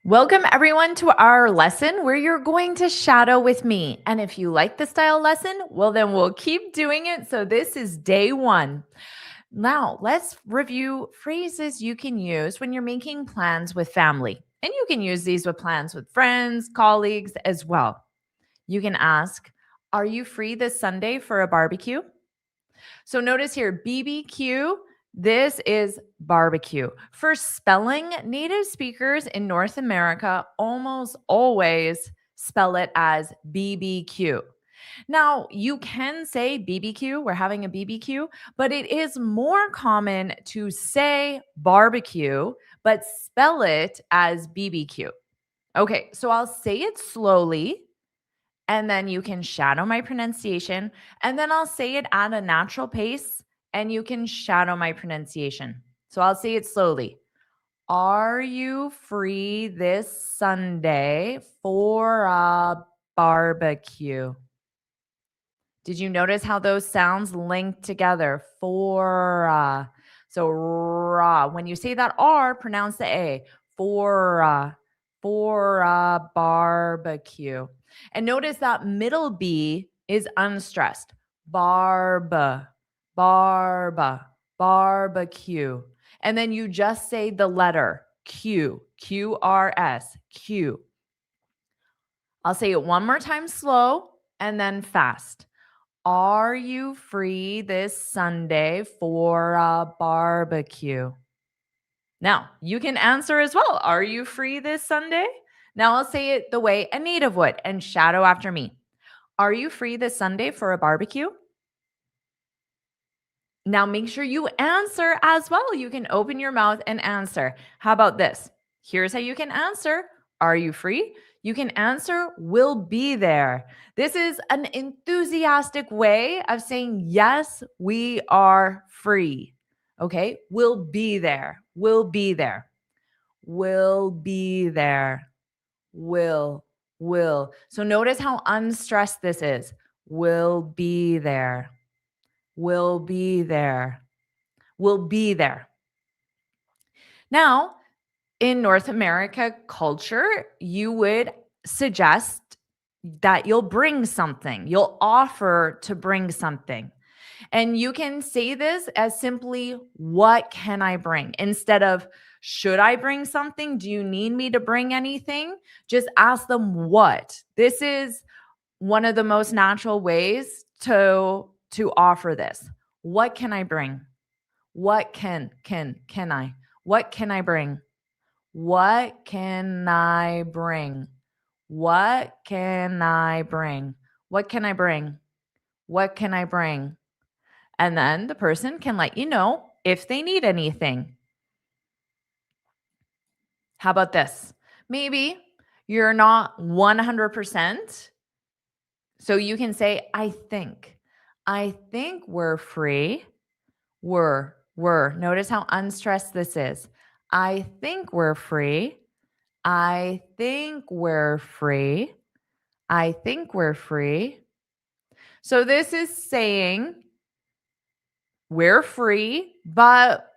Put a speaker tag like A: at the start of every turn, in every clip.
A: Welcome everyone to our lesson where you're going to shadow with me. And if you like the style lesson, well, then we'll keep doing it. So this is day 1. Now let's review phrases you can use when you're making plans with family. And you can use these with plans with friends, colleagues as well. You can ask, are you free this Sunday for a barbecue? So notice here, BBQ, this is barbecue. For spelling, native speakers in North America almost always spell it as BBQ. Now, you can say BBQ, we're having a BBQ, but it is more common to say barbecue, but spell it as BBQ. Okay, so I'll say it slowly and then you can shadow my pronunciation, and then I'll say it at a natural pace and you can shadow my pronunciation. So I'll say it slowly. Are you free this Sunday for a barbecue? Did you notice how those sounds link together? For so ra. When you say that R, pronounce the A. For a barbecue. And notice that middle B is unstressed. Barbecue. And then you just say the letter Q, Q-R-S, Q. I'll say it one more time slow and then fast. Are you free this Sunday for a barbecue? Now, you can answer as well. Are you free this Sunday? Now I'll say it the way a native would and shadow after me. Are you free this Sunday for a barbecue? Now make sure you answer as well. You can open your mouth and answer. How about this? Here's how you can answer. Are you free? You can answer, will be there. This is an enthusiastic way of saying, yes, we are free. Okay, we'll be there. We'll be there. Will be there. Will. So notice how unstressed this is. Will be there. Will be there. Will be there. Now, in North America culture, you would suggest that you'll bring something. You'll offer to bring something. And you can say this as simply, what can I bring? Instead of, should I bring something? Do you need me to bring anything? Just ask them what. This is one of the most natural ways to offer this. What can I bring? What can I? What can I bring? What can I bring? What can I bring? What can I bring? What can I bring? And then the person can let you know if they need anything. How about this? Maybe you're not 100%. So you can say, I think we're free. We're. Notice how unstressed this is. I think we're free. I think we're free. I think we're free. So this is saying we're free, but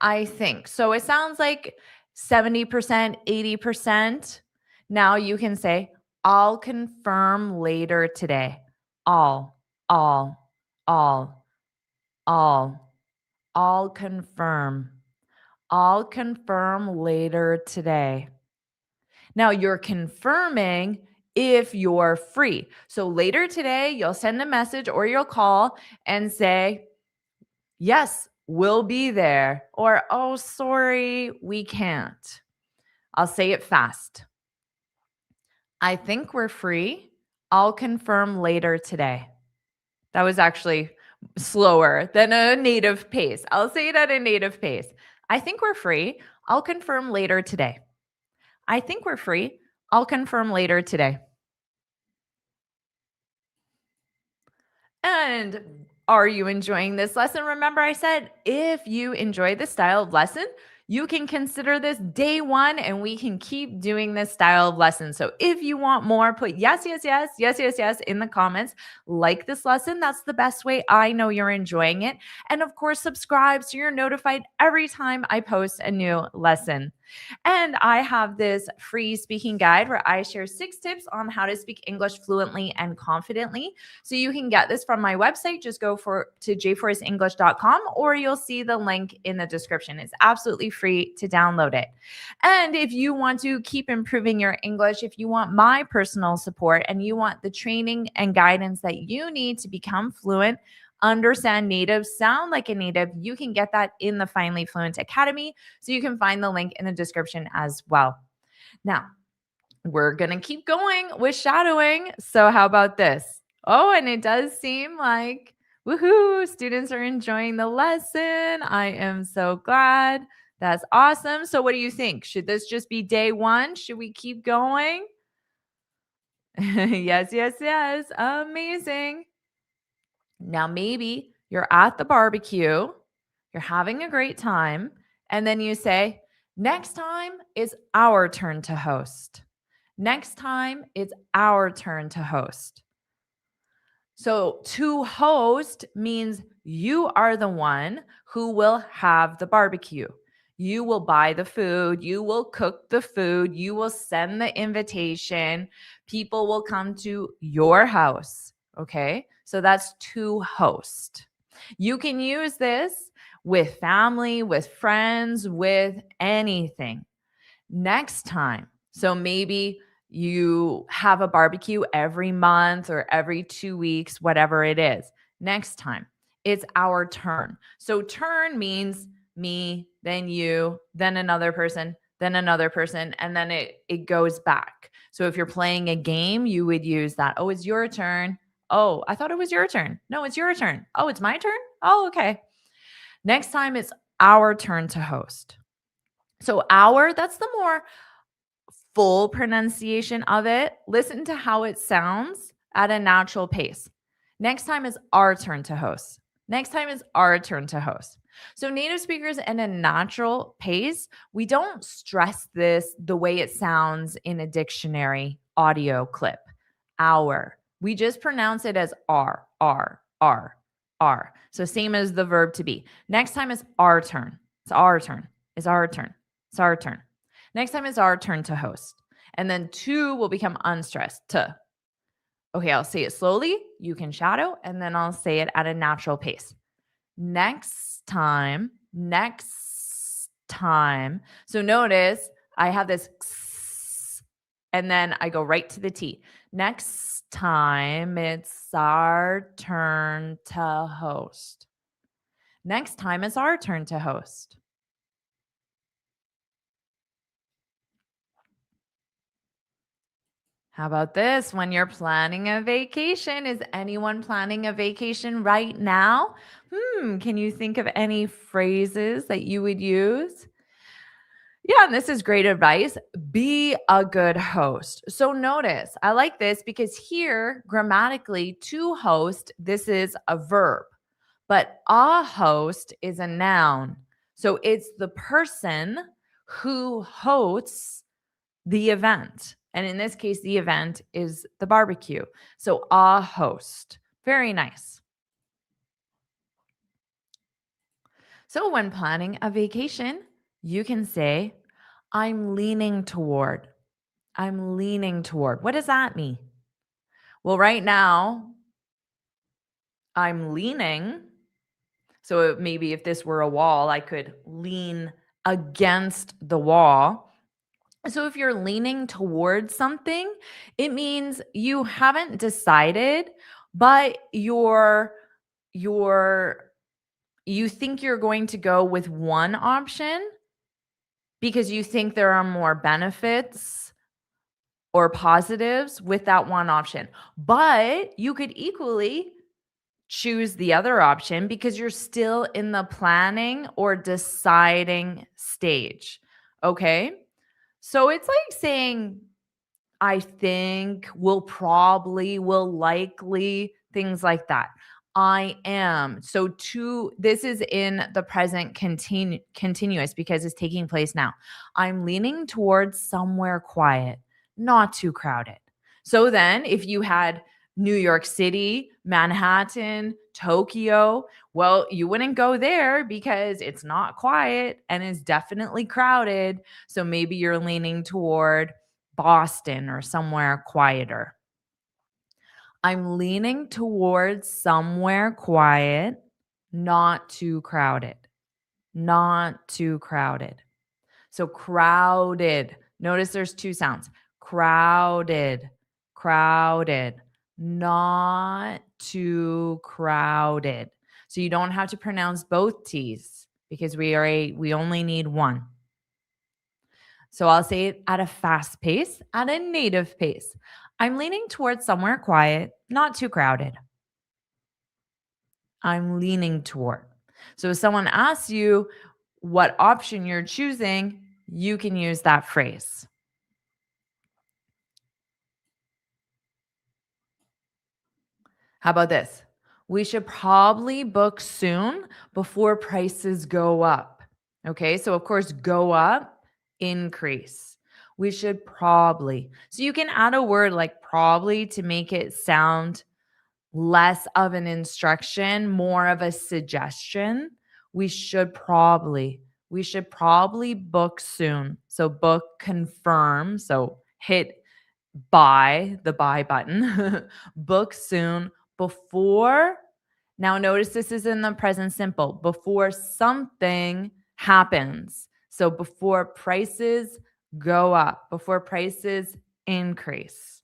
A: I think. So it sounds like 70%, 80%. Now you can say, I'll confirm later today. I'll confirm. I'll confirm later today. Now you're confirming if you're free. So later today, you'll send a message or you'll call and say, yes, we'll be there. Or, oh, sorry, we can't. I'll say it fast. I think we're free. I'll confirm later today. That was actually slower than a native pace. I'll say it at a native pace. I think we're free. I'll confirm later today. I think we're free. I'll confirm later today. And are you enjoying this lesson? Remember, I said if you enjoy this style of lesson, you can consider this day 1 and we can keep doing this style of lesson. So if you want more, put yes in the comments. Like this lesson. That's the best way I know you're enjoying it. And of course, subscribe so you're notified every time I post a new lesson. And I have this free speaking guide where I share 6 tips on how to speak English fluently and confidently. So you can get this from my website. Just go to jforrestenglish.com, or you'll see the link in the description. It's absolutely free to download it. And if you want to keep improving your English, if you want my personal support and you want the training and guidance that you need to become fluent, understand native, sound like a native, you can get that in the Finally Fluent Academy. So you can find the link in the description as well. Now, we're going to keep going with shadowing. So how about this? Oh, and it does seem like, woohoo, students are enjoying the lesson. I am so glad. That's awesome. So what do you think? Should this just be day 1? Should we keep going? Yes, yes, yes. Amazing. Now, maybe you're at the barbecue, you're having a great time, and then you say, next time is our turn to host. Next time it's our turn to host. So to host means you are the one who will have the barbecue. You will buy the food. You will cook the food. You will send the invitation. People will come to your house. Okay. So that's to host. You can use this with family, with friends, with anything. Next time. So maybe you have a barbecue every month or every 2 weeks, whatever it is. Next time, it's our turn. So turn means me, then you, then another person, and then it goes back. So if you're playing a game, you would use that. Oh, it's your turn. Oh, I thought it was your turn. No, it's your turn. Oh, it's my turn. Oh, okay. Next time, it's our turn to host. So our, that's the more full pronunciation of it. Listen to how it sounds at a natural pace. Next time is our turn to host. Next time is our turn to host. So native speakers in a natural pace, we don't stress this the way it sounds in a dictionary audio clip. Our. We just pronounce it as R, R, R, R. So same as the verb to be. Next time is our turn. It's our turn. It's our turn. It's our turn. Next time is our turn to host. And then to will become unstressed. To. Okay, I'll say it slowly. You can shadow, and then I'll say it at a natural pace. Next time, next time. So notice I have this and then I go right to the T. Next time, it's our turn to host. Next time, it's our turn to host. How about this? When you're planning a vacation, is anyone planning a vacation right now? Can you think of any phrases that you would use? Yeah, and this is great advice. Be a good host. So notice, I like this because here, grammatically, to host, this is a verb, but a host is a noun. So it's the person who hosts the event. And in this case, the event is the barbecue. So a host. Very nice. So when planning a vacation, you can say, I'm leaning toward. I'm leaning toward. What does that mean? Well, right now, I'm leaning. So maybe if this were a wall, I could lean against the wall. So if you're leaning towards something, it means you haven't decided, but you think you're going to go with one option because you think there are more benefits or positives with that one option. But you could equally choose the other option because you're still in the planning or deciding stage. Okay? So it's like saying, I think, will probably, will likely, things like that. I am. So this is in the present continuous because it's taking place now. I'm leaning towards somewhere quiet, not too crowded. So then if you had New York City, Manhattan, Tokyo. Well, you wouldn't go there because it's not quiet and it's definitely crowded. So maybe you're leaning toward Boston or somewhere quieter. I'm leaning towards somewhere quiet, not too crowded. Not too crowded. So crowded. Notice there's two sounds. Crowded, crowded, not too crowded. So you don't have to pronounce both T's because we only need one. So I'll say it at a fast pace, at a native pace. I'm leaning towards somewhere quiet, not too crowded. I'm leaning toward. So if someone asks you what option you're choosing, you can use that phrase. How about this? We should probably book soon before prices go up. Okay, so of course, go up, increase. We should probably. So you can add a word like probably to make it sound less of an instruction, more of a suggestion. We should probably. We should probably book soon. So book, confirm. So hit buy, the buy button, book soon before. Now, notice this is in the present simple before something happens. So, before prices go up, before prices increase.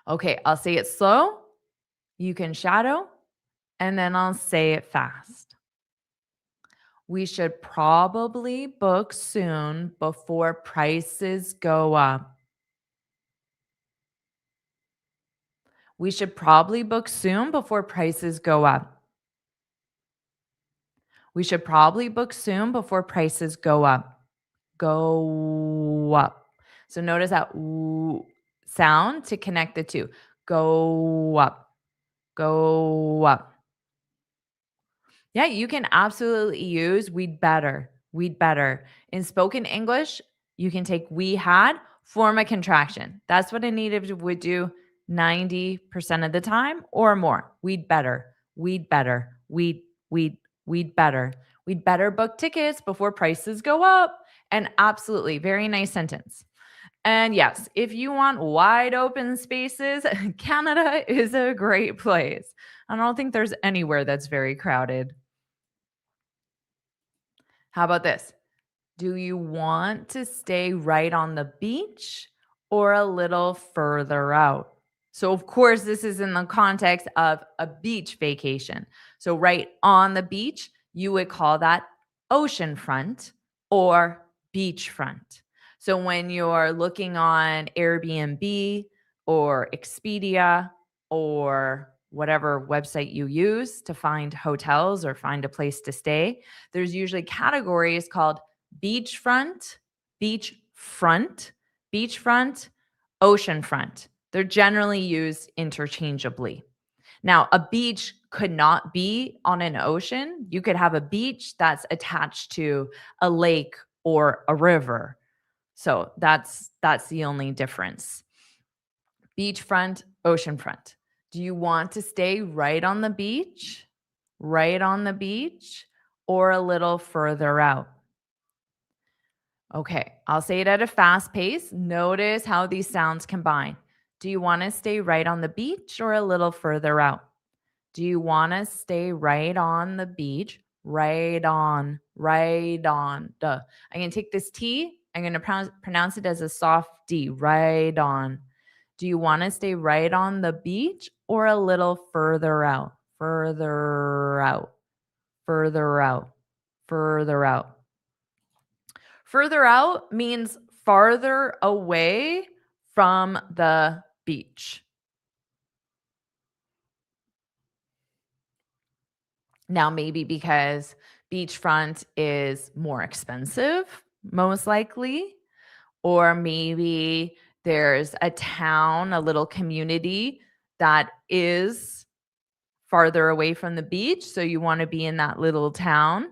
A: Okay, I'll say it slow. You can shadow, and then I'll say it fast. We should probably book soon before prices go up. We should probably book soon before prices go up. We should probably book soon before prices go up. Go up. So notice that sound to connect the two. Go up. Go up. Yeah, you can absolutely use we'd better. We'd better. In spoken English, you can take we had, form a contraction. That's what a native would do 90% of the time or more. We'd better. We'd better. We'd better. We'd better book tickets before prices go up. And absolutely, very nice sentence. And yes, if you want wide open spaces, Canada is a great place. I don't think there's anywhere that's very crowded. How about this? Do you want to stay right on the beach or a little further out? So, of course, this is in the context of a beach vacation. So, right on the beach, you would call that oceanfront or beachfront. So, when you're looking on Airbnb or Expedia or whatever website you use to find hotels or find a place to stay, there's usually categories called beachfront, beachfront, beachfront, oceanfront. They're generally used interchangeably. Now, a beach could not be on an ocean. You could have a beach that's attached to a lake or a river. So that's the only difference. Beachfront, oceanfront. Do you want to stay right on the beach? Right on the beach or a little further out? Okay, I'll say it at a fast pace. Notice how these sounds combine. Do you want to stay right on the beach or a little further out? Do you want to stay right on the beach? Right on, right on. Duh. I'm going to take this T. I'm going to pronounce it as a soft D. Right on. Do you want to stay right on the beach or a little further out? Further out, further out, further out. Further out means farther away from the beach. Now, maybe because beachfront is more expensive, most likely, or maybe there's a town, a little community that is farther away from the beach. So you want to be in that little town.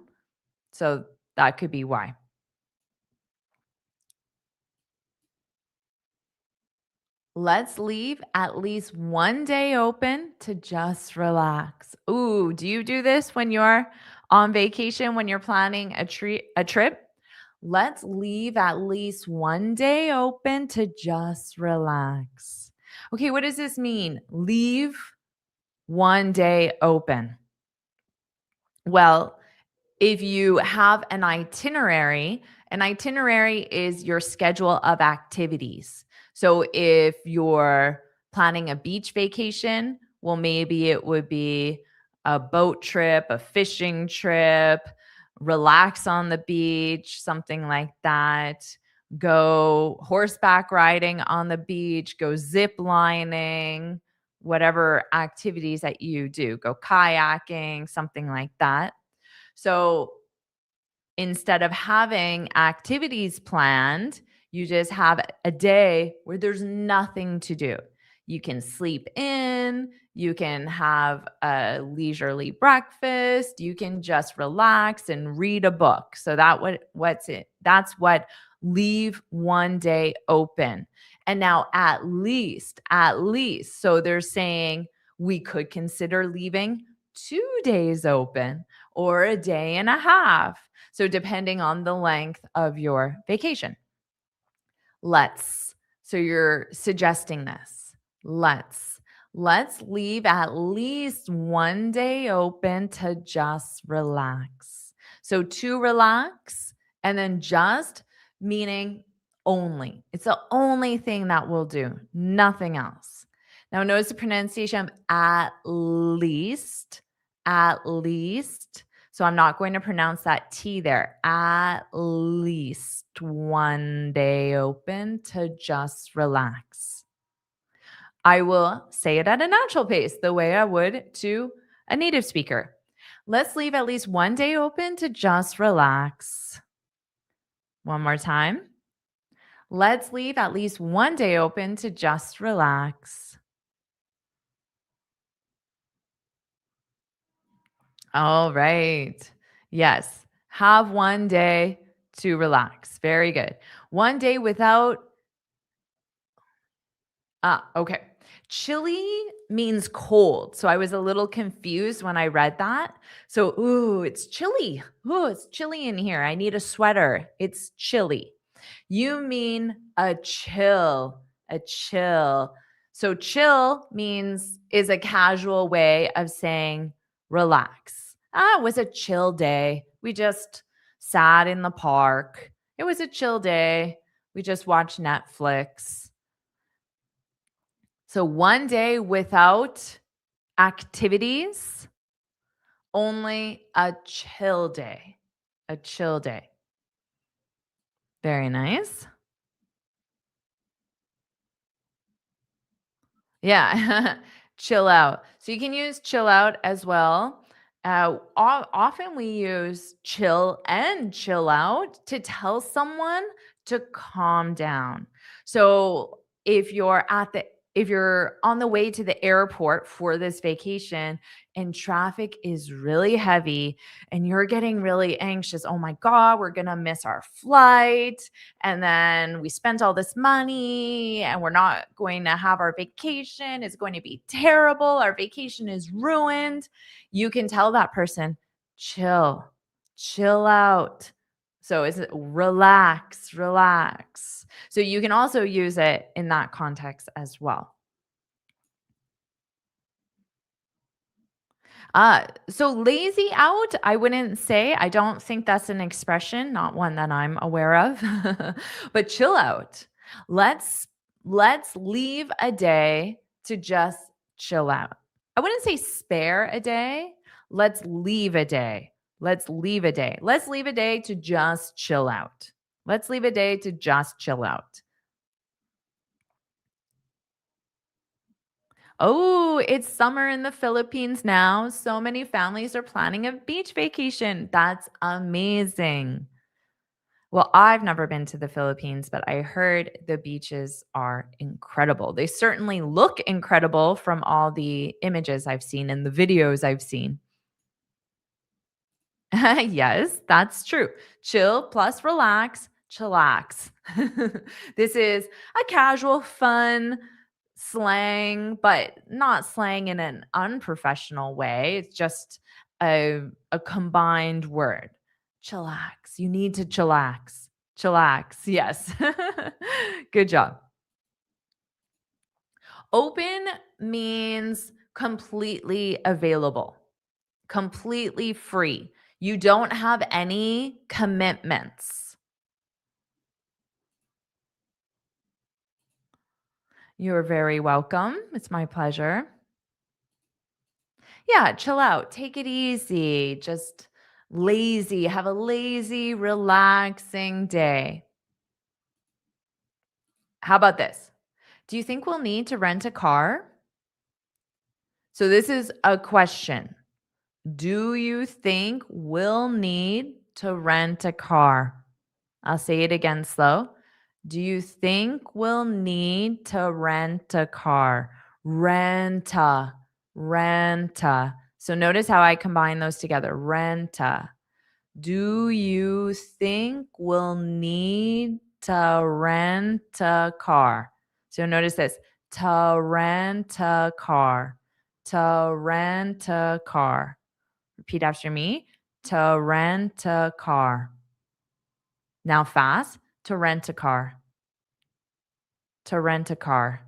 A: So that could be why. Let's leave at least one day open to just relax. Ooh, do you do this when you're on vacation, when you're planning a trip? Let's leave at least one day open to just relax. Okay, what does this mean? Leave one day open. Well, if you have an itinerary is your schedule of activities. So if you're planning a beach vacation, well, maybe it would be a boat trip, a fishing trip, relax on the beach, something like that. Go horseback riding on the beach, go zip lining, whatever activities that you do, go kayaking, something like that. So instead of having activities planned, you just have a day where there's nothing to do. You can sleep in, you can have a leisurely breakfast, you can just relax and read a book. So what's it? That's what leave one day open. And now at least. So they're saying we could consider leaving 2 days open or a day and a half. So, depending on the length of your vacation, let's. So, you're suggesting this. Let's. Let's leave at least one day open to just relax. So, to relax and then just meaning only. It's the only thing that we'll do, nothing else. Now, notice the pronunciation of at least, at least. So I'm not going to pronounce that T there. At least one day open to just relax. I will say it at a natural pace, the way I would to a native speaker. Let's leave at least one day open to just relax. One more time. Let's leave at least one day open to just relax. All right. Yes. Have one day to relax. Very good. One day without, okay. Chilly means cold. So I was a little confused when I read that. So, ooh, it's chilly. Ooh, it's chilly in here. I need a sweater. It's chilly. You mean a chill, a chill. So chill means is a casual way of saying relax. It was a chill day. We just sat in the park. It was a chill day. We just watched Netflix. So one day without activities, only a chill day. A chill day. Very nice. Yeah. Chill out. So you can use chill out as well. Often we use chill and chill out to tell someone to calm down. So if you're on the way to the airport for this vacation and traffic is really heavy and you're getting really anxious, oh my God, we're going to miss our flight. And then we spent all this money and we're not going to have our vacation. It's going to be terrible. Our vacation is ruined. You can tell that person, chill, chill out. So is it relax, relax. So you can also use it in that context as well. So lazy out, I wouldn't say. I don't think that's an expression, not one that I'm aware of. But chill out. Let's let's leave a day to just chill out. I wouldn't say spare a day. Let's leave a day. Let's leave a day. Let's leave a day to just chill out. Let's leave a day to just chill out. Oh, it's summer in the Philippines now. So many families are planning a beach vacation. That's amazing. Well, I've never been to the Philippines, but I heard the beaches are incredible. They certainly look incredible from all the images I've seen and the videos I've seen. Yes, that's true. Chill plus relax, chillax. This is a casual, fun slang, but not slang in an unprofessional way. It's just a combined word. Chillax. You need to chillax. Chillax. Yes. Good job. Open means completely available, completely free. You don't have any commitments. You're very welcome. It's my pleasure. Yeah, chill out. Take it easy. Just lazy. Have a lazy, relaxing day. How about this? Do you think we'll need to rent a car? So, this is a question. Do you think we'll need to rent a car? I'll say it again slow. Do you think we'll need to rent a car? Renta, renta. So notice how I combine those together. Renta. Do you think we'll need to rent a car? So notice this. To rent a car. To rent a car. Repeat after me. To rent a car. Now fast. To rent a car. To rent a car.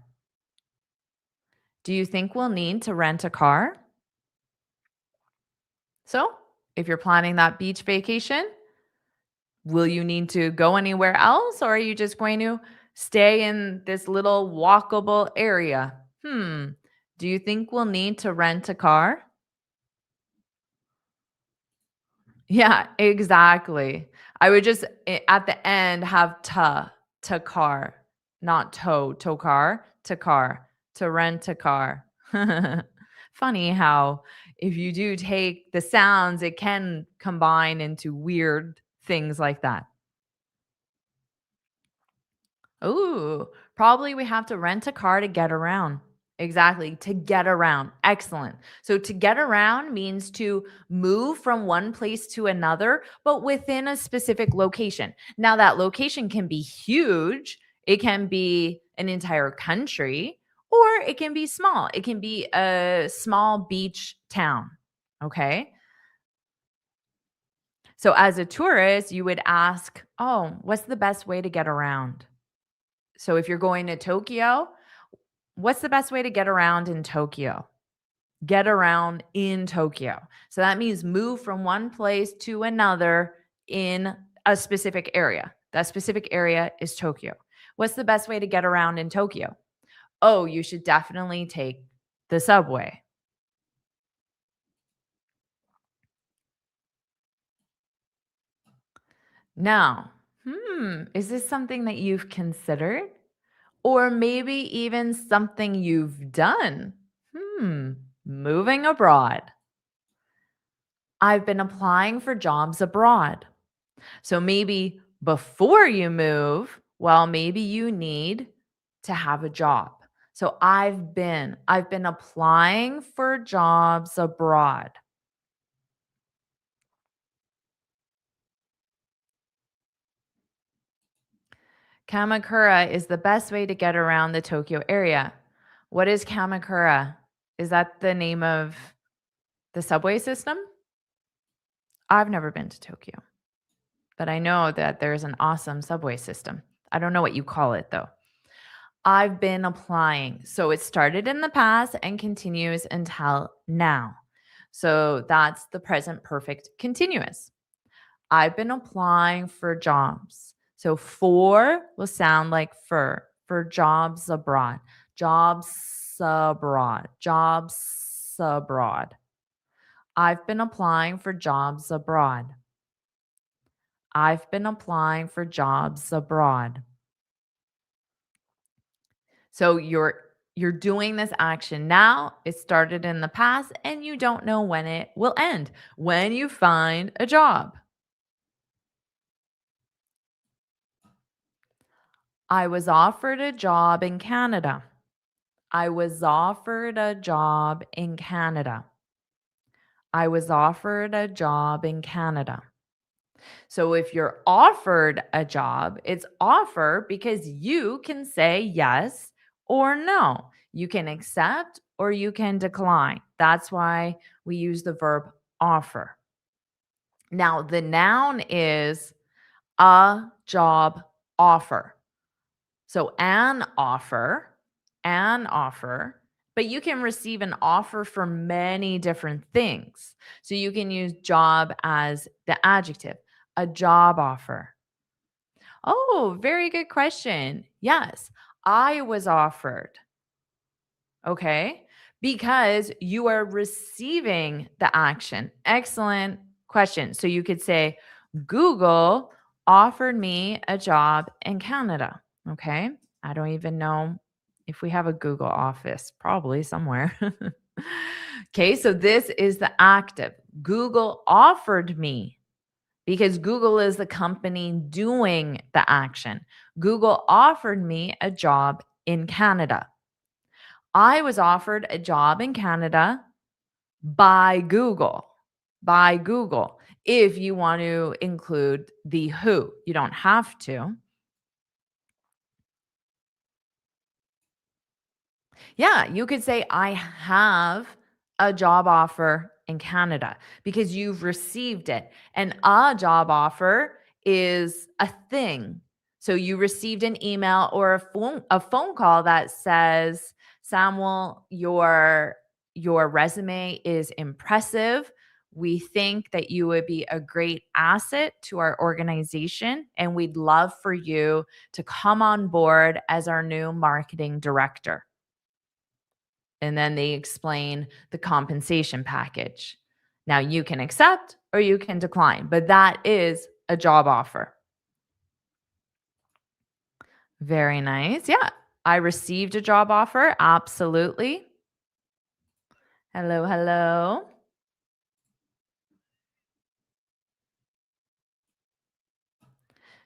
A: Do you think we'll need to rent a car? So, if you're planning that beach vacation, will you need to go anywhere else or are you just going to stay in this little walkable area? Do you think we'll need to rent a car? Yeah, exactly. I would just at the end have to car, not to car, to rent a car. Funny how if you do take the sounds, it can combine into weird things like that. Ooh, probably we have to rent a car to get around. Exactly, to get around. Excellent. So to get around means to move from one place to another, but within a specific location. Now, that location can be huge, it can be an entire country, or it can be small. It can be a small beach town. Okay. So as a tourist, you would ask, oh, what's the best way to get around? So if you're going to Tokyo, what's the best way to get around in Tokyo? Get around in Tokyo. So that means move from one place to another in a specific area. That specific area is Tokyo. What's the best way to get around in Tokyo? Oh, you should definitely take the subway. Now, is this something that you've considered? Or maybe even something you've done? Hmm, moving abroad. I've been applying for jobs abroad. So maybe before you move, well, maybe you need to have a job. So I've been applying for jobs abroad. Kamakura is the best way to get around the Tokyo area. What is Kamakura? Is that the name of the subway system? I've never been to Tokyo, but I know that there's an awesome subway system. I don't know what you call it though. I've been applying. So it started in the past and continues until now. So that's the present perfect continuous. I've been applying for jobs. So for will sound like for jobs abroad. Jobs abroad. Jobs abroad. I've been applying for jobs abroad. I've been applying for jobs abroad. So you're doing this action now. It started in the past and you don't know when it will end. When you find a job. I was offered a job in Canada. I was offered a job in Canada. I was offered a job in Canada. So if you're offered a job, it's offer because you can say yes or no. You can accept or you can decline. That's why we use the verb offer. Now, the noun is a job offer. So an offer, but you can receive an offer for many different things. So you can use job as the adjective, a job offer. Oh, very good question. Yes, I was offered. Okay. Because you are receiving the action. Excellent question. So you could say, Google offered me a job in Canada. Okay. I don't even know if we have a Google office, probably somewhere. Okay. So this is the active. Google offered me because Google is the company doing the action. Google offered me a job in Canada. I was offered a job in Canada by Google. By Google. If you want to include the who, you don't have to. Yeah, you could say, I have a job offer in Canada because you've received it. And a job offer is a thing. So you received an email or a phone call that says, Samuel, your resume is impressive. We think that you would be a great asset to our organization, and we'd love for you to come on board as our new marketing director. And then they explain the compensation package. Now you can accept or you can decline, but that is a job offer. Very nice. Yeah. I received a job offer. Absolutely. Hello, hello.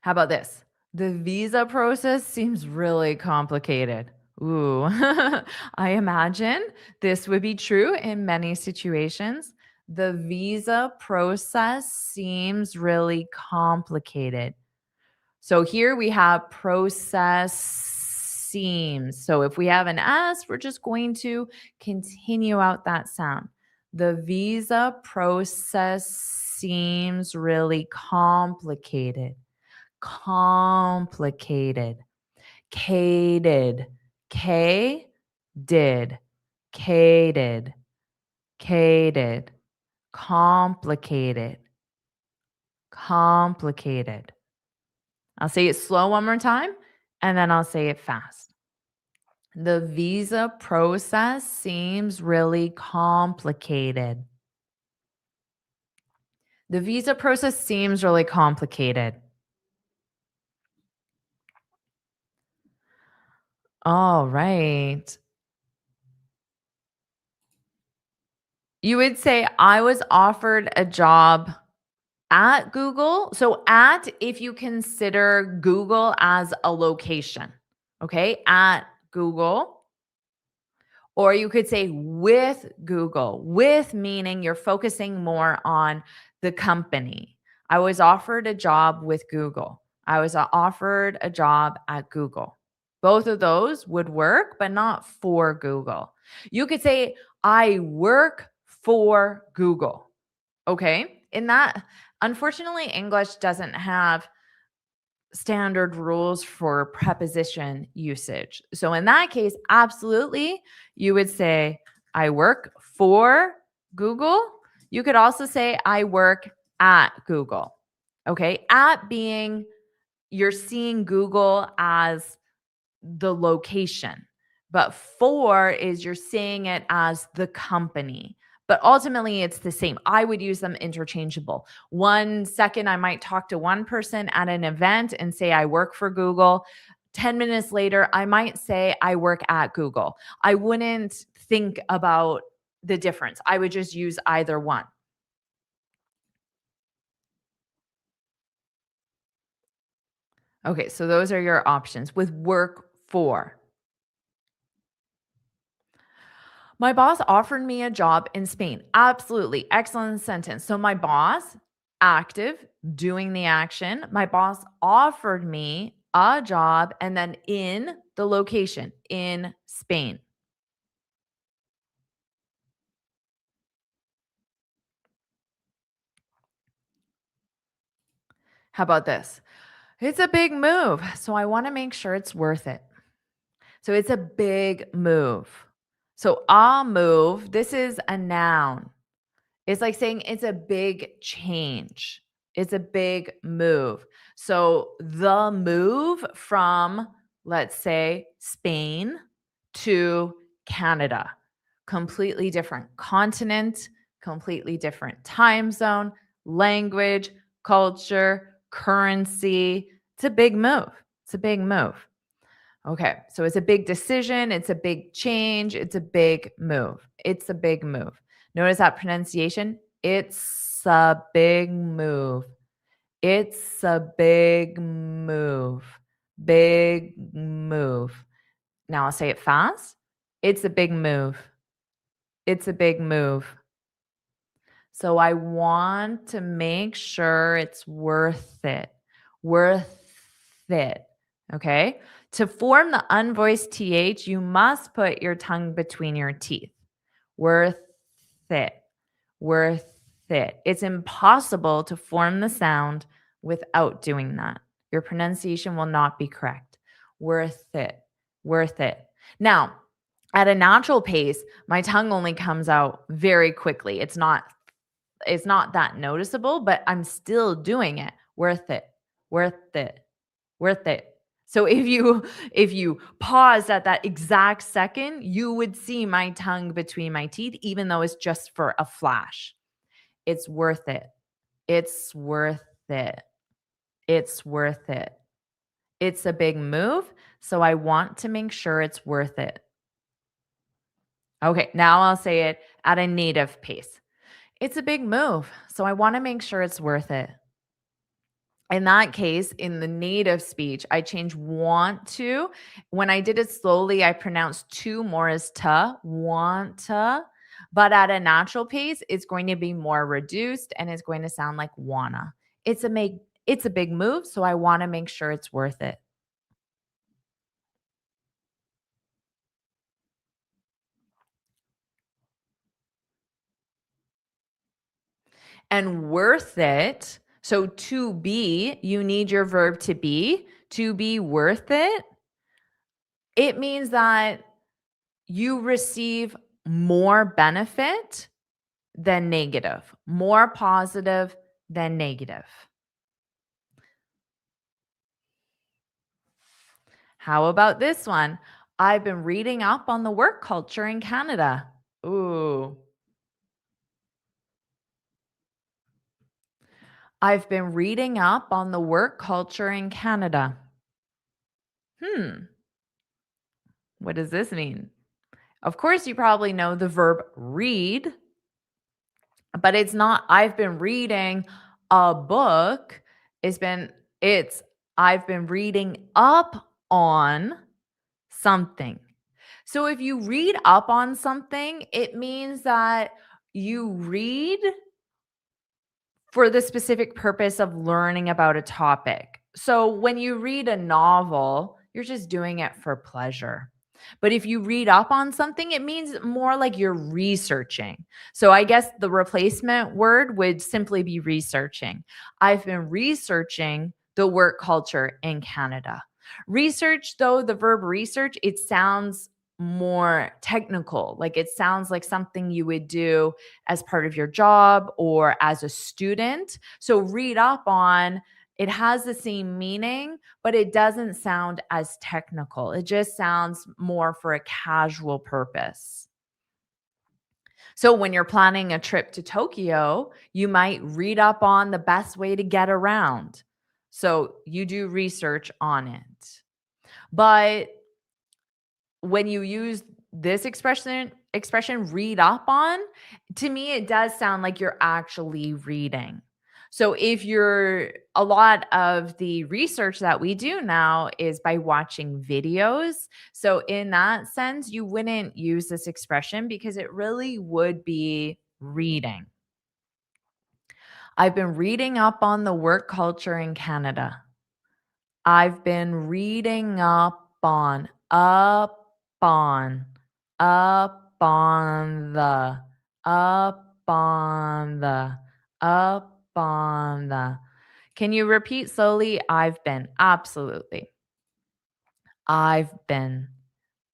A: How about this? The visa process seems really complicated. Ooh, I imagine this would be true in many situations. The visa process seems really complicated. So here we have process seems. So if we have an S, we're just going to continue out that sound. The visa process seems really complicated. Complicated. Cated. K did. Cated. Cated. Complicated. Complicated. I'll say it slow one more time and then I'll say it fast. The visa process seems really complicated. The visa process seems really complicated. All right. You would say, I was offered a job at Google. So, at if you consider Google as a location, okay, at Google. Or you could say with Google, with meaning you're focusing more on the company. I was offered a job with Google. I was offered a job at Google. Both of those would work, but not for Google. You could say, I work for Google. Okay. In that, unfortunately, English doesn't have standard rules for preposition usage. So in that case, absolutely, you would say, I work for Google. You could also say, I work at Google. Okay. At being, you're seeing Google as the location, but for is you're seeing it as the company. But ultimately, it's the same. I would use them interchangeable. 1 second, I might talk to one person at an event and say, I work for Google. 10 minutes later, I might say, I work at Google. I wouldn't think about the difference. I would just use either one. Okay, so those are your options with work for. My boss offered me a job in Spain. Absolutely. Excellent sentence. So, my boss, active, doing the action. My boss offered me a job, and then in the location, in Spain. How about this? It's a big move, so I want to make sure it's worth it. So it's a big move. So a move, this is a noun. It's like saying it's a big change. It's a big move. So the move from, let's say, Spain to Canada, completely different continent, completely different time zone, language, culture, currency. It's a big move. It's a big move. Okay, so it's a big decision, it's a big change, it's a big move. It's a big move. Notice that pronunciation? It's a big move. It's a big move. Big move. Now I'll say it fast. It's a big move. It's a big move. So I want to make sure it's worth it. Worth it. Okay. To form the unvoiced TH, you must put your tongue between your teeth. Worth it. Worth it. It's impossible to form the sound without doing that. Your pronunciation will not be correct. Worth it. Worth it. Now, at a natural pace, my tongue only comes out very quickly. It's not that noticeable, but I'm still doing it. Worth it. Worth it. Worth it. So if you paused at that exact second, you would see my tongue between my teeth, even though it's just for a flash. It's worth it. It's worth it. It's worth it. It's a big move, so I want to make sure it's worth it. Okay, now I'll say it at a native pace. It's a big move, so I want to make sure it's worth it. In that case, in the native speech, I change want to. When I did it slowly, I pronounced to more as to, want to. But at a natural pace, it's going to be more reduced and it's going to sound like wanna. It's a big move, so I want to make sure it's worth it. And worth it. So to be, you need your verb to be. To be worth it, it means that you receive more benefit than negative, more positive than negative. How about this one? I've been reading up on the work culture in Canada. Ooh. I've been reading up on the work culture in Canada. What does this mean? Of course, you probably know the verb read, but it's not I've been reading a book. It's I've been reading up on something. So if you read up on something, it means that you read for the specific purpose of learning about a topic. So when you read a novel, you're just doing it for pleasure. But if you read up on something, it means more like you're researching. So I guess the replacement word would simply be researching. I've been researching the work culture in Canada. Research, though, the verb research, it sounds more technical. Like it sounds like something you would do as part of your job or as a student. So read up on, it has the same meaning, but it doesn't sound as technical. It just sounds more for a casual purpose. So when you're planning a trip to Tokyo, you might read up on the best way to get around. So you do research on it. But when you use this expression read up on, to me it does sound like you're actually reading. So if you're a lot of the research that we do now is by watching videos. So in that sense, you wouldn't use this expression because it really would be reading. I've been reading up on the work culture in Canada. I've been reading up on, up on the, up on the. Can you repeat slowly? I've been. Absolutely. I've been.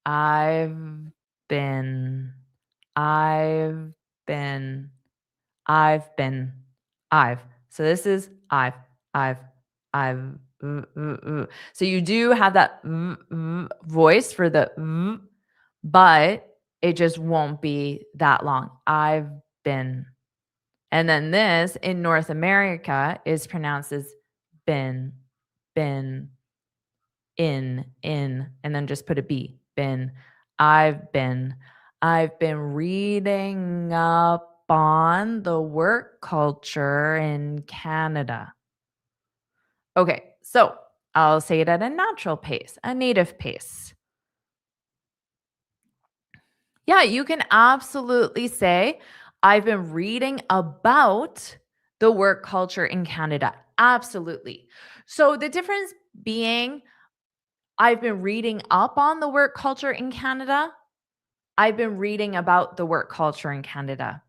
A: I've been. I've been. I've been. I've. So this is I've, I've. So you do have that voice for the, but it just won't be that long. I've been. And then this in North America is pronounced as been, in, and then just put a B. Been. I've been. I've been reading up on the work culture in Canada. Okay, so I'll say it at a natural pace, a native pace. Yeah, you can absolutely say, I've been reading about the work culture in Canada. Absolutely. So the difference being, I've been reading up on the work culture in Canada. I've been reading about the work culture in Canada.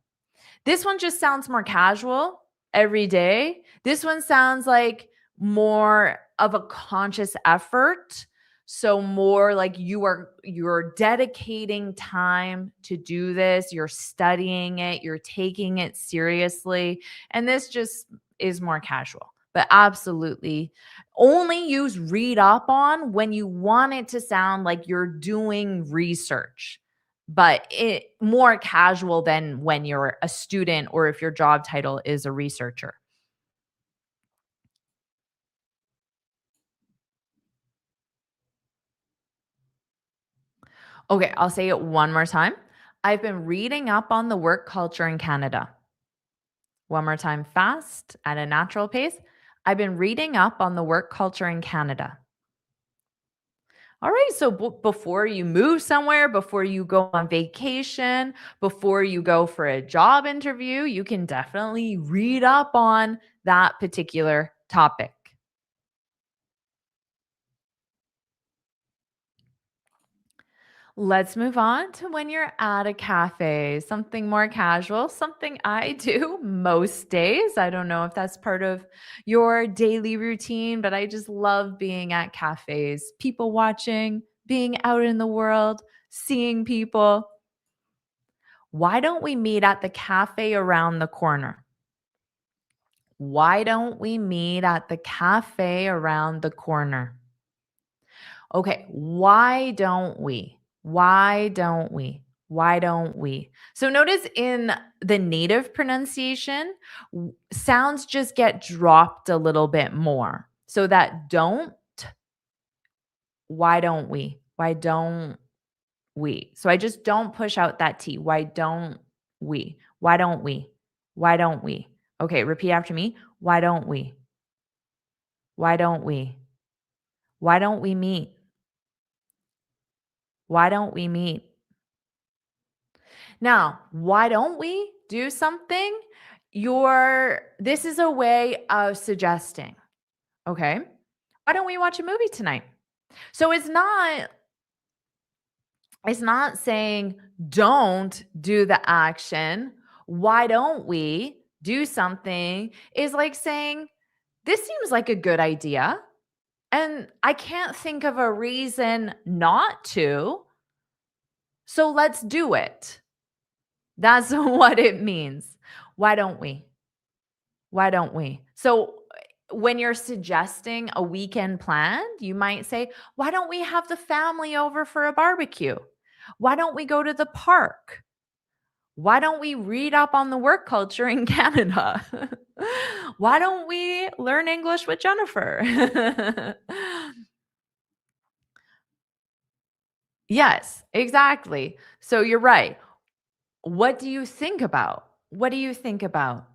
A: This one just sounds more casual every day. This one sounds like more of a conscious effort. So more like you're dedicating time to do this, you're studying it, you're taking it seriously, and this just is more casual. But absolutely only use read up on when you want it to sound like you're doing research, but it more casual than when you're a student or if your job title is a researcher. Okay, I'll say it one more time. I've been reading up on the work culture in Canada. One more time, fast at a natural pace. I've been reading up on the work culture in Canada. All right, so before you move somewhere, before you go on vacation, before you go for a job interview, you can definitely read up on that particular topic. Let's move on to when you're at a cafe, something more casual, something I do most days. I don't know if that's part of your daily routine, but I just love being at cafes, people watching, being out in the world, seeing people. Why don't we meet at the cafe around the corner? Why don't we meet at the cafe around the corner? Okay, why don't we? Why don't we? Why don't we? So notice in the native pronunciation, sounds just get dropped a little bit more. So that don't, why don't we? Why don't we? So I just don't push out that T. Why don't we? Why don't we? Why don't we? Okay, repeat after me. Why don't we? Why don't we? Why don't we meet? Why don't we meet? Now, why don't we do something? This is a way of suggesting, okay? Why don't we watch a movie tonight? So it's not saying don't do the action. Why don't we do something is like saying this seems like a good idea and I can't think of a reason not to. So let's do it. That's what it means. Why don't we? Why don't we? So when you're suggesting a weekend plan, you might say, why don't we have the family over for a barbecue? Why don't we go to the park? Why don't we read up on the work culture in Canada? Why don't we learn English with Jennifer? Yes, exactly. So you're right. What do you think about? What do you think about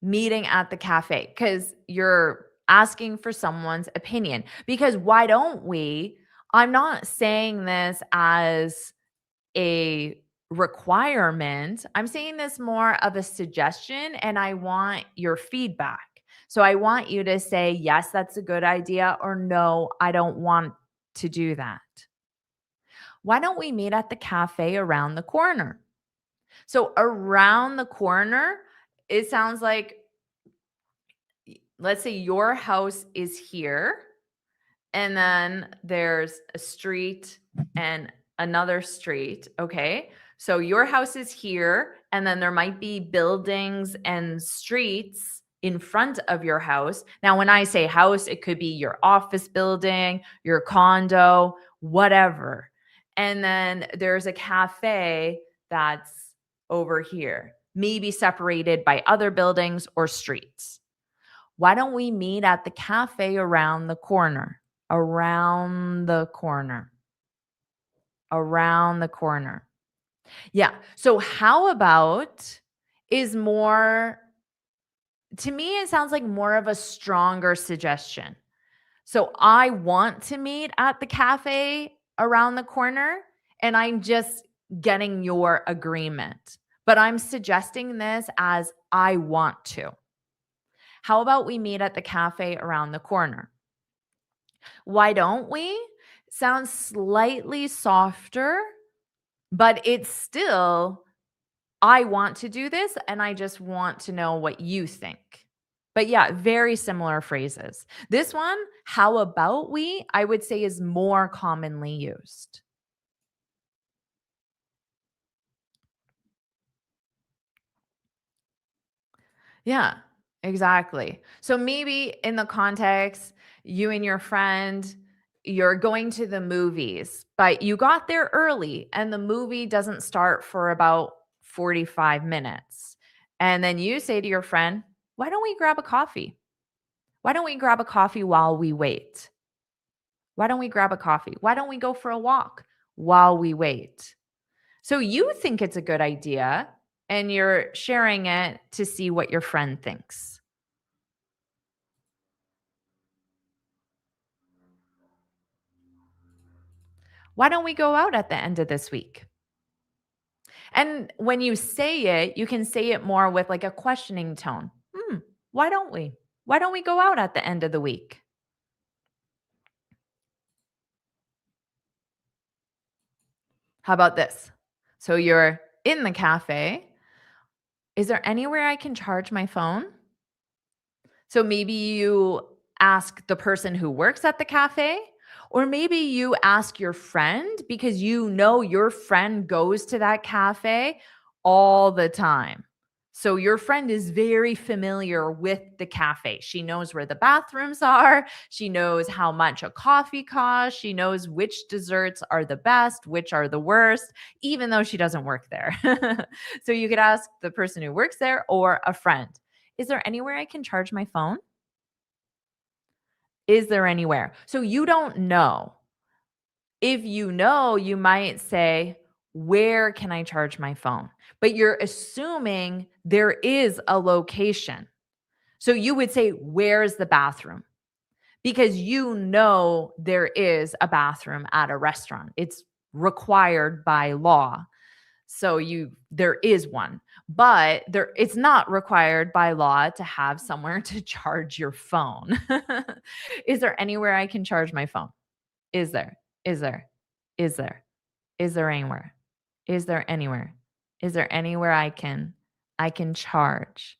A: meeting at the cafe? Because you're asking for someone's opinion. Because why don't we? I'm not saying this as a requirement. I'm saying this more of a suggestion and I want your feedback. So I want you to say, yes, that's a good idea, or no, I don't want to do that. Why don't we meet at the cafe around the corner? So around the corner, it sounds like, let's say your house is here, and then there's a street and another street. Okay. So your house is here, and then there might be buildings and streets in front of your house. Now, when I say house, it could be your office building, your condo, whatever. And then there's a cafe that's over here, maybe separated by other buildings or streets. Why don't we meet at the cafe around the corner? Around the corner. Around the corner. Yeah. So, how about is more, to me, it sounds like more of a stronger suggestion. So, I want to meet at the cafe around the corner, and I'm just getting your agreement. But I'm suggesting this as I want to. How about we meet at the cafe around the corner? Why don't we? Sounds slightly softer, but it's still, I want to do this and I just want to know what you think. But yeah, very similar phrases. This one, how about we, I would say is more commonly used. Yeah, exactly. So maybe in the context, you and your friend, you're going to the movies, but you got there early and the movie doesn't start for about 45 minutes. And then you say to your friend, why don't we grab a coffee? Why don't we grab a coffee while we wait? Why don't we grab a coffee? Why don't we go for a walk while we wait? So you think it's a good idea and you're sharing it to see what your friend thinks. Why don't we go out at the end of this week? And when you say it, you can say it more with like a questioning tone. Why don't we? Why don't we go out at the end of the week? How about this? So you're in the cafe. Is there anywhere I can charge my phone? So maybe you ask the person who works at the cafe, or maybe you ask your friend because you know your friend goes to that cafe all the time. So your friend is very familiar with the cafe. She knows where the bathrooms are. She knows how much a coffee costs. She knows which desserts are the best, which are the worst, even though she doesn't work there. So you could ask the person who works there or a friend. Is there anywhere I can charge my phone? Is there anywhere? So you don't know. If you know, you might say, where can I charge my phone? But you're assuming there is a location. So you would say, where's the bathroom? Because you know there is a bathroom at a restaurant. It's required by law. So there is one, but it's not required by law to have somewhere to charge your phone. Is there anywhere I can charge my phone? Is there? Is there? Is there? Is there anywhere? Is there anywhere? Is there anywhere I can charge?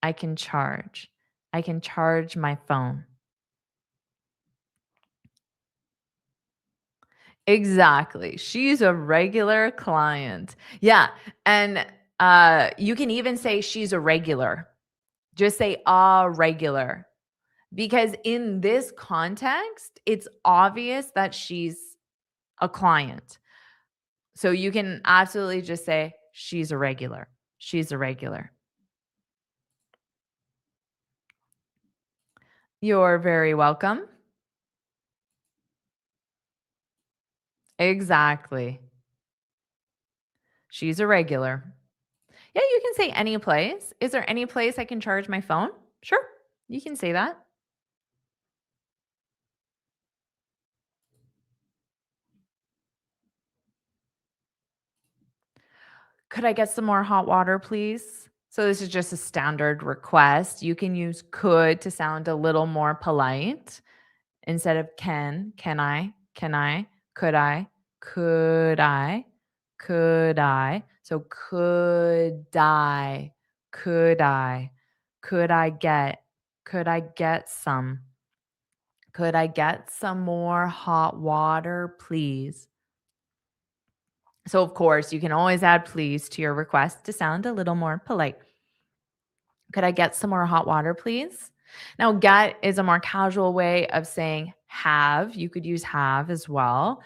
A: I can charge. I can charge my phone. Exactly. She's a regular client. Yeah. And you can even say she's a regular. Just say a regular. Because in this context, it's obvious that she's a client. So you can absolutely just say she's a regular. She's a regular. You're very welcome. Exactly. She's a regular. Yeah, you can say any place. Is there any place I can charge my phone? Sure. You can say that. Could I get some more hot water, please? So this is just a standard request. You can use could to sound a little more polite instead of can I, could I, could I. So could I, could I get, could I get some, could I get some more hot water, please? So, of course, you can always add please to your request to sound a little more polite. Could I get some more hot water, please? Now, get is a more casual way of saying have. You could use have as well.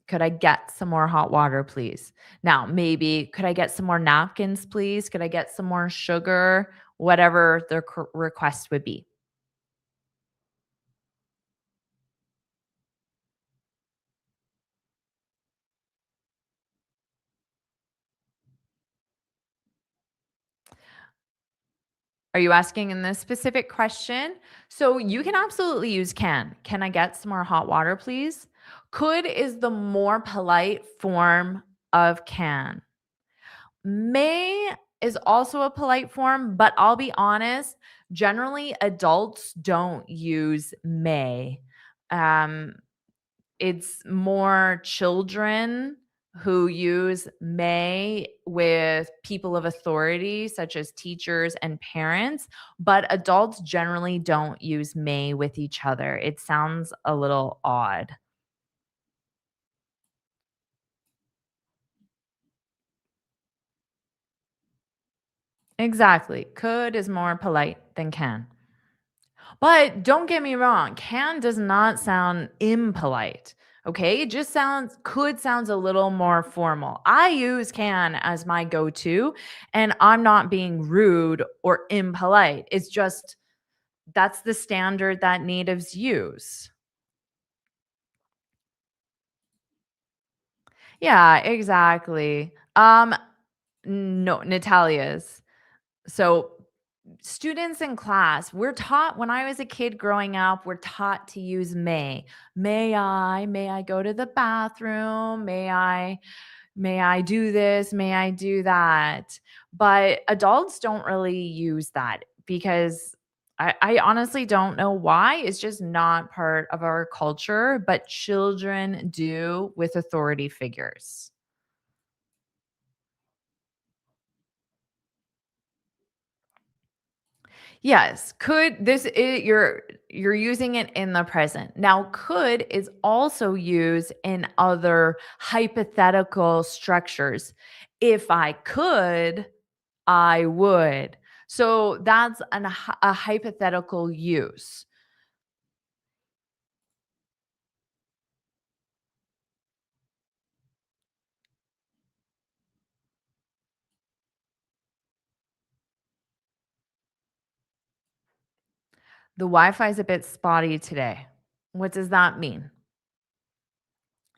A: Could I get some more hot water, please? Now, maybe, could I get some more napkins, please? Could I get some more sugar? Whatever the request would be. Are you asking in this specific question? So you can absolutely use can. Can I get some more hot water, please? Could is the more polite form of can. May is also a polite form, but I'll be honest, generally adults don't use may. Um, it's more children who use may with people of authority, such as teachers and parents, but adults generally don't use may with each other. It sounds a little odd. Exactly. Could is more polite than can. But don't get me wrong, can does not sound impolite. Okay, it just sounds a little more formal. I use can as my go to, and I'm not being rude or impolite. It's just that's the standard that natives use. Yeah, exactly. No, Natalia's. So students in class, we're taught when I was a kid growing up, we're taught to use may. May I go to the bathroom? May I do this? May I do that? But adults don't really use that because I honestly don't know why. It's just not part of our culture, but children do with authority figures. Yes, could you're using it in the present. Now, could is also used in other hypothetical structures. If I could, I would. So that's a hypothetical use. The Wi-Fi is a bit spotty today. What does that mean?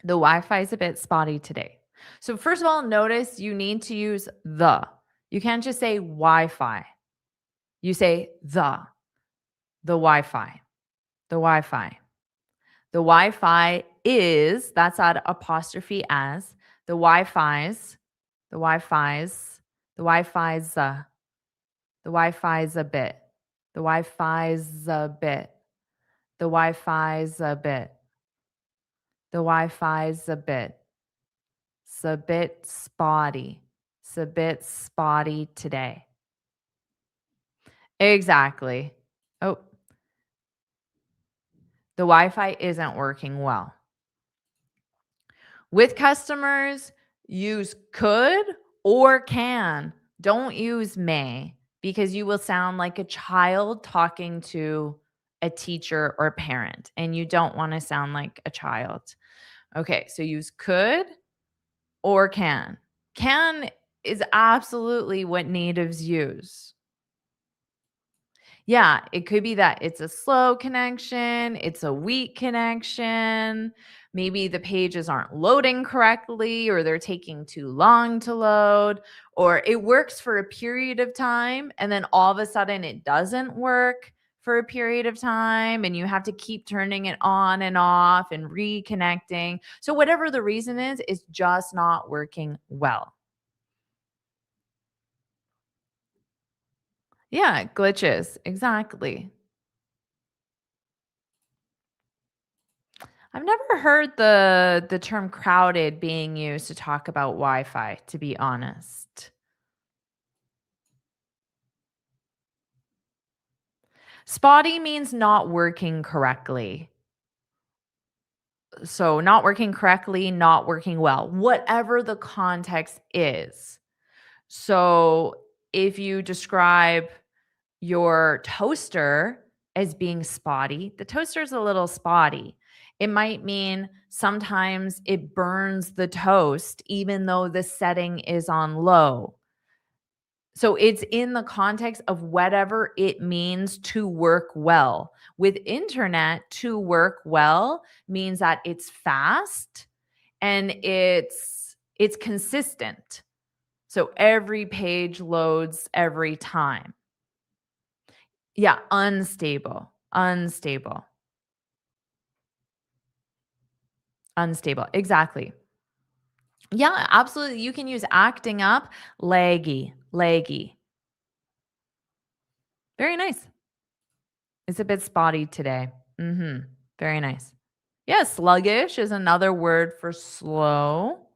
A: The Wi-Fi is a bit spotty today. So first of all, notice you need to use the. You can't just say Wi-Fi. You say the Wi-Fi, the Wi-Fi. The Wi-Fi is, that's that apostrophe as, the Wi-Fi's, the Wi-Fi's, the Wi-Fi's, the Wi-Fi's a bit, the Wi-Fi's a bit, the Wi-Fi's a bit, the Wi-Fi's a bit, it's a bit spotty, it's a bit spotty today. Exactly. Oh, the Wi-Fi isn't working well. With customers, use could or can. Don't use may because you will sound like a child talking to a teacher or parent, and you don't want to sound like a child. Okay, so use could or can. Can is absolutely what natives use. Yeah, it could be that it's a slow connection, it's a weak connection. Maybe the pages aren't loading correctly, or they're taking too long to load, or it works for a period of time and then all of a sudden it doesn't work for a period of time and you have to keep turning it on and off and reconnecting. So, whatever the reason is, it's just not working well. Yeah, glitches. Exactly. I've never heard the term crowded being used to talk about Wi-Fi, to be honest. Spotty means not working correctly. So, not working correctly, not working well, whatever the context is. So, if you describe your toaster as being spotty, the toaster's a little spotty. It might mean sometimes it burns the toast even though the setting is on low. So it's in the context of whatever it means to work well. With internet, to work well means that it's fast and it's consistent. So every page loads every time. Yeah, unstable, unstable, unstable. Exactly. Yeah, absolutely. You can use acting up, laggy, laggy. Very nice. It's a bit spotty today. Very nice. Yeah, sluggish is another word for slow.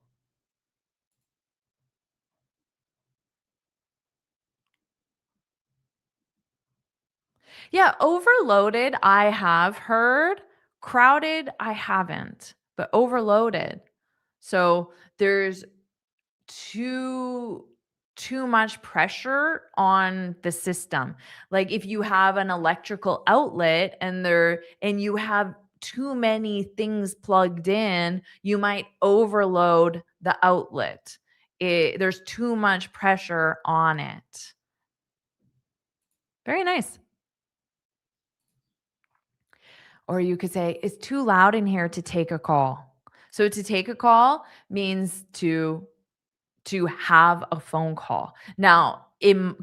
A: Yeah, overloaded, I have heard. Crowded, I haven't, but overloaded. So there's too too much pressure on the system. Like if you have an electrical outlet and you have too many things plugged in, you might overload the outlet. There's too much pressure on it. Very nice. Or you could say, it's too loud in here to take a call. So to take a call means to have a phone call. Now,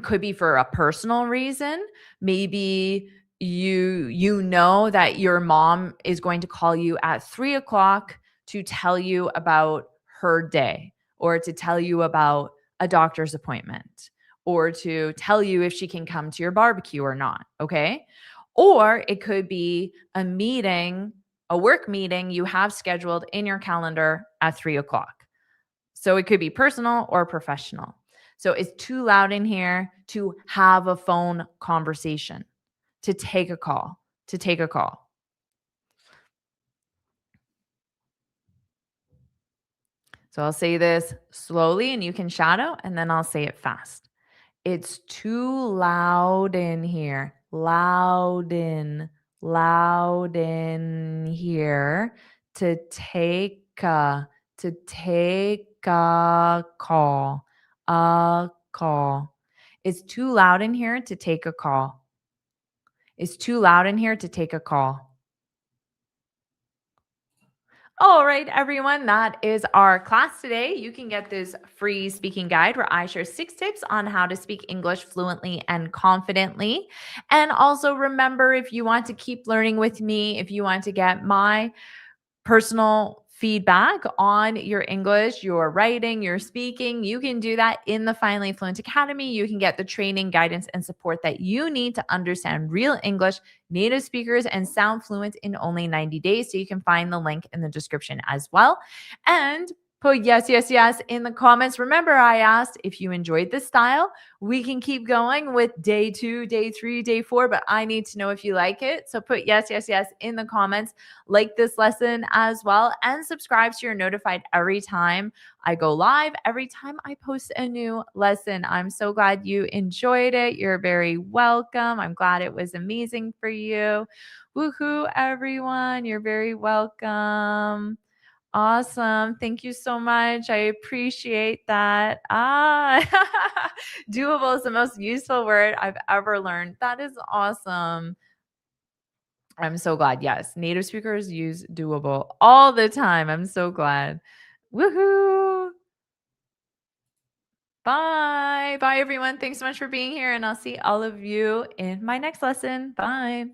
A: could be for a personal reason. Maybe you know that your mom is going to call you at 3 o'clock to tell you about her day or to tell you about a doctor's appointment or to tell you if she can come to your barbecue or not. Okay. Or it could be a meeting, a work meeting you have scheduled in your calendar at 3 o'clock. So it could be personal or professional. So it's too loud in here to have a phone conversation, to take a call, to take a call. So I'll say this slowly and you can shadow, and then I'll say it fast. It's too loud in here. Loud in here to take a call. A call. It's too loud in here to take a call. It's too loud in here to take a call. All right, everyone, that is our class today. You can get this free speaking guide where I share 6 tips on how to speak English fluently and confidently. And also remember, if you want to keep learning with me, if you want to get my personal feedback on your English, your writing, your speaking, you can do that in the Finally Fluent Academy. You can get the training, guidance, and support that you need to understand real English, native speakers, and sound fluent in only 90 days. So you can find the link in the description as well. And put yes, yes, yes in the comments. Remember, I asked if you enjoyed this style. We can keep going with day 2, day 3, day 4, but I need to know if you like it. So put yes, yes, yes in the comments. Like this lesson as well, and subscribe so you're notified every time I go live, every time I post a new lesson. I'm so glad you enjoyed it. You're very welcome. I'm glad it was amazing for you. Woohoo, everyone. You're very welcome. Awesome. Thank you so much. I appreciate that. Doable is the most useful word I've ever learned. That is awesome. I'm so glad. Yes, native speakers use doable all the time. I'm so glad. Woohoo! Bye. Bye, everyone. Thanks so much for being here, and I'll see all of you in my next lesson. Bye.